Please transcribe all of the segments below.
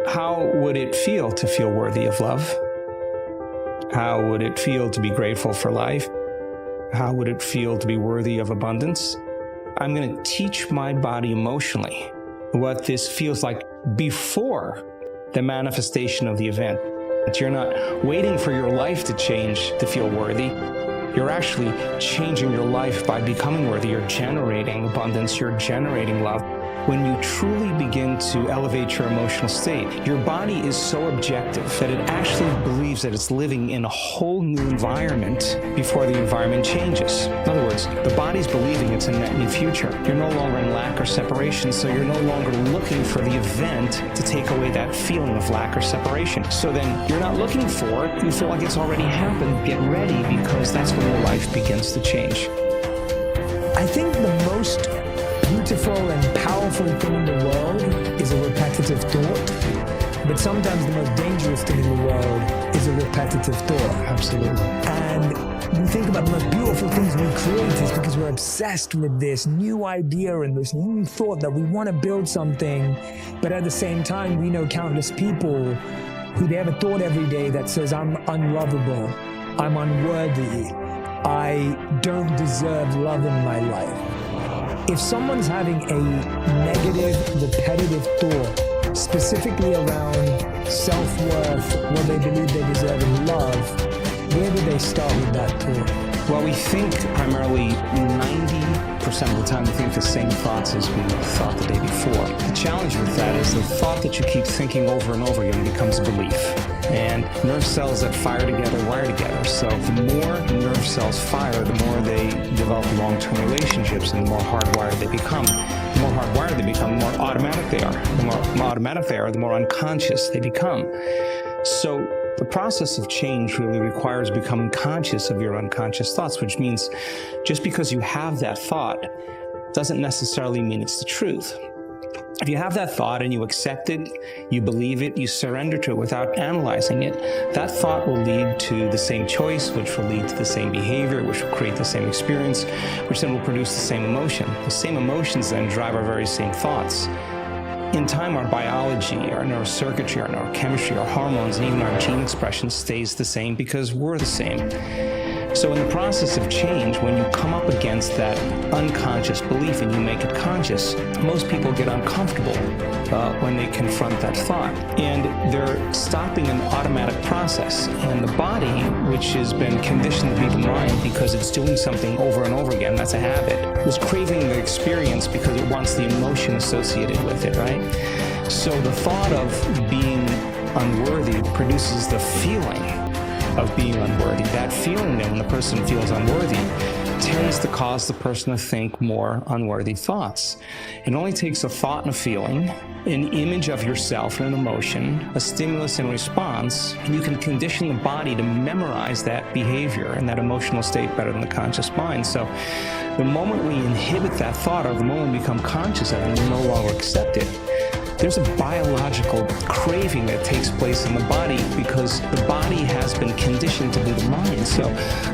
How would it feel to feel worthy of love? How would it feel to be grateful for life? How would it feel to be worthy of abundance? I'm going to teach my body emotionally what this feels like before the manifestation of the event. You're not waiting for your life to change to feel worthy. You're actually changing your life by becoming worthy. You're generating abundance. You're generating love. When you truly begin to elevate your emotional state, your body is so objective that it actually believes that it's living in a whole new environment before the environment changes. In other words, the body's believing it's in that new future. You're no longer in lack or separation, so you're no longer looking for the event to take away that feeling of lack or separation. So then you're not looking for it. You feel like it's already happened. Get ready, because that's when your life begins to change. I think the most beautiful and powerful thing in the world is a repetitive thought, but sometimes the most dangerous thing in the world is a repetitive thought. Absolutely. And we think about the most beautiful things we create is because we're obsessed with this new idea and this new thought that we want to build something, but at the same time we know countless people who they have a thought every day that says, I'm unlovable, I'm unworthy, I don't deserve love in my life. If someone's having a negative, repetitive thought, specifically around self-worth, what they believe they deserve in love, where do they start with that thought? Well, we think primarily 90% of the time we think the same thoughts as we thought the day before. The challenge with that is the thought that you keep thinking over and over again becomes a belief. And nerve cells that fire together wire together. So the more nerve cells fire, the more they develop long-term relationships and the more hardwired they become. The more hardwired they become, the more automatic they are. The more automatic they are, the more unconscious they become. So the process of change really requires becoming conscious of your unconscious thoughts, which means just because you have that thought doesn't necessarily mean it's the truth. If you have that thought and you accept it, you believe it, you surrender to it without analyzing it, that thought will lead to the same choice, which will lead to the same behavior, which will create the same experience, which then will produce the same emotion. The same emotions then drive our very same thoughts. In time, our biology, our neurocircuitry, our neurochemistry, our hormones, and even our gene expression stays the same because we're the same. So in the process of change, when you come up against that unconscious belief and you make it conscious, most people get uncomfortable when they confront that thought. And they're stopping an automatic process. And the body, which has been conditioned to be the mind because it's doing something over and over again, that's a habit, is craving the experience because it wants the emotion associated with it, right? So the thought of being unworthy produces the feeling of being unworthy. That feeling then, when the person feels unworthy, tends to cause the person to think more unworthy thoughts. It only takes a thought and a feeling, an image of yourself and an emotion, a stimulus and response, and you can condition the body to memorize that behavior and that emotional state better than the conscious mind. So the moment we inhibit that thought, or the moment we become conscious of it and no longer accept it, there's a biological craving that takes place in the body because the body has been conditioned to be the mind. So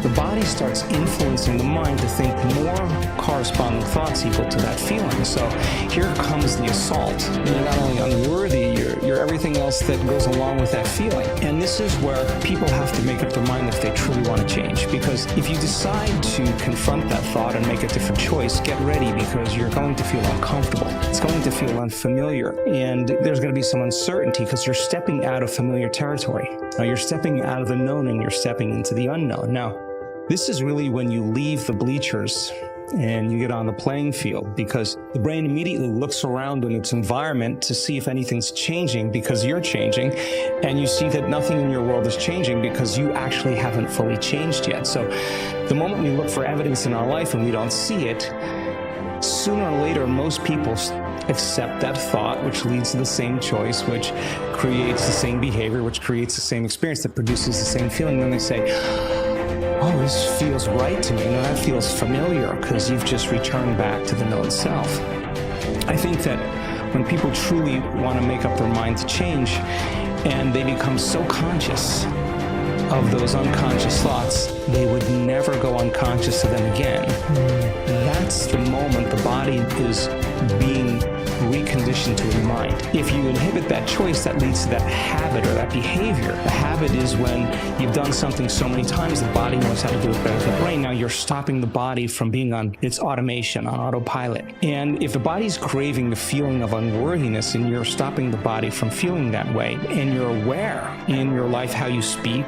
the body starts influencing the mind to think more corresponding thoughts equal to that feeling. So here comes the assault. You're not only unworthy, you're everything else that goes along with that feeling. And this is where people have to make up their mind if they truly want to change. Because if you decide to confront that thought and make a different choice, get ready, because you're going to feel uncomfortable. It's going to feel unfamiliar. And there's going to be some uncertainty because you're stepping out of familiar territory. You're stepping out of the known and you're stepping into the unknown. Now, this is really when you leave the bleachers and you get on the playing field, because the brain immediately looks around in its environment to see if anything's changing because you're changing, and you see that nothing in your world is changing because you actually haven't fully changed yet. So the moment we look for evidence in our life and we don't see it, sooner or later, most people accept that thought, which leads to the same choice, which creates the same behavior, which creates the same experience, that produces the same feeling. Then they say, oh, this feels right to me. No, that feels familiar, because you've just returned back to the known self. I think that when people truly want to make up their mind to change, and they become so conscious of those unconscious thoughts, they would never go unconscious to them again. That's the moment the body is being reconditioned to your mind. If you inhibit that choice, that leads to that habit or that behavior. The habit is when you've done something so many times, the body knows how to do it better than the brain. Now you're stopping the body from being on its automation, on autopilot. And if the body's craving the feeling of unworthiness and you're stopping the body from feeling that way, and you're aware in your life how you speak,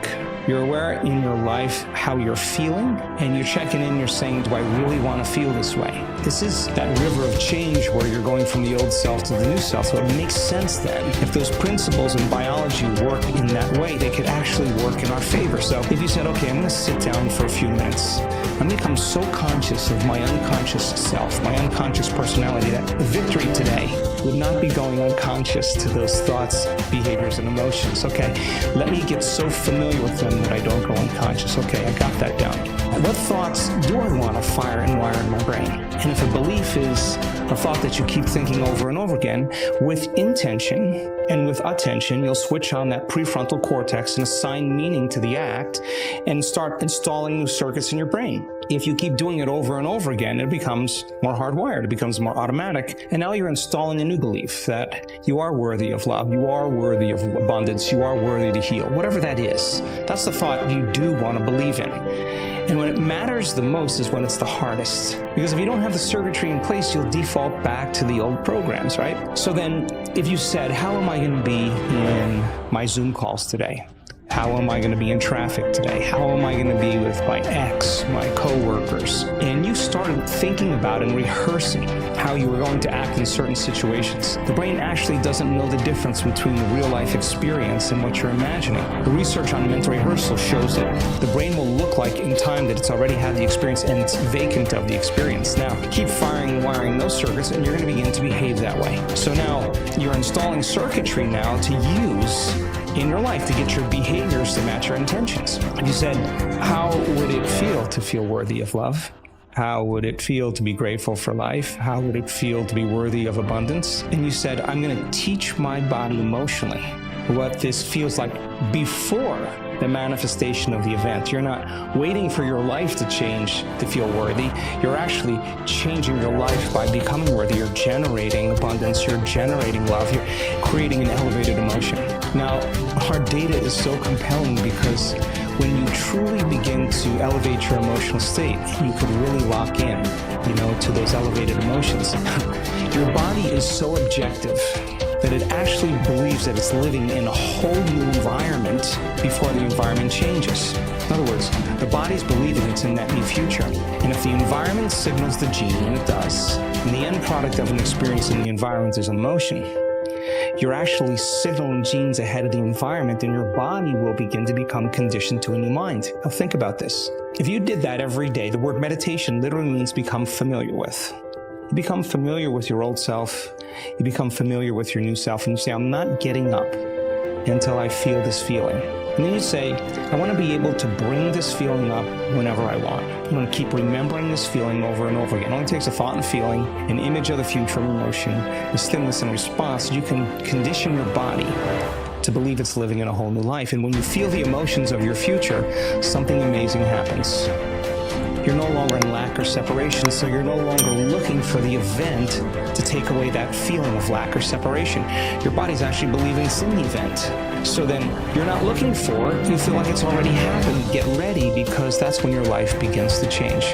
you're aware in your life how you're feeling, and you're checking in, you're saying, do I really want to feel this way? This is that river of change where you're going from the old self to the new self. So it makes sense then. If those principles in biology work in that way, they could actually work in our favor. So if you said, okay, I'm going to sit down for a few minutes, I'm going to become so conscious of my unconscious self, my unconscious personality, that the victory today would not be going unconscious to those thoughts, behaviors, and emotions. Okay, let me get so familiar with them that I don't go unconscious. Okay, I got that down. What thoughts do I want to fire and wire in my brain? And if a belief is a thought that you keep thinking over and over again, with intention and with attention, you'll switch on that prefrontal cortex and assign meaning to the act and start installing new circuits in your brain. If you keep doing it over and over again, it becomes more hardwired, it becomes more automatic, and now you're installing a new belief that you are worthy of love, you are worthy of abundance, you are worthy to heal, whatever that is. That's the thought you do want to believe in. And when it matters the most is when it's the hardest. Because if you don't have the circuitry in place, you'll default back to the old programs, right? So then if you said, how am I going to be in my Zoom calls today? How am I going to be in traffic today? How am I going to be with my ex, my coworkers? And you started thinking about and rehearsing how you were going to act in certain situations. The brain actually doesn't know the difference between the real life experience and what you're imagining. The research on mental rehearsal shows that the brain will look like in time that it's already had the experience and it's vacant of the experience. Now, keep firing and wiring those circuits and you're going to begin to behave that way. So now you're installing circuitry now to use in your life to get your behaviors to match your intentions. You said, how would it feel to feel worthy of love? How would it feel to be grateful for life? How would it feel to be worthy of abundance? And you said, I'm going to teach my body emotionally what this feels like before the manifestation of the event. You're not waiting for your life to change to feel worthy. You're actually changing your life by becoming worthy. You're generating abundance. You're generating love. You're creating an elevated emotion. Now, our data is so compelling because when you truly begin to elevate your emotional state, you could really lock in, to those elevated emotions. Your body is so objective that it actually believes that it's living in a whole new environment before the environment changes. In other words, the body's believing it's in that new future. And if the environment signals the gene, and it does, and the end product of an experience in the environment is emotion, you're actually signaling genes ahead of the environment, and your body will begin to become conditioned to a new mind. Now think about this. If you did that every day, the word meditation literally means become familiar with. You become familiar with your old self. You become familiar with your new self. And you say, I'm not getting up until I feel this feeling. And then you say, I want to be able to bring this feeling up whenever I want. I'm going to keep remembering this feeling over and over again. It only takes a thought and feeling, an image of the future emotion, a stimulus and response. You can condition your body to believe it's living in a whole new life. And when you feel the emotions of your future, something amazing happens. You're no longer in lack or separation, so you're no longer looking for the event to take away that feeling of lack or separation. Your body's actually believing it's in the event. So then you're not looking for it, you feel like it's already happened. Get ready, because that's when your life begins to change.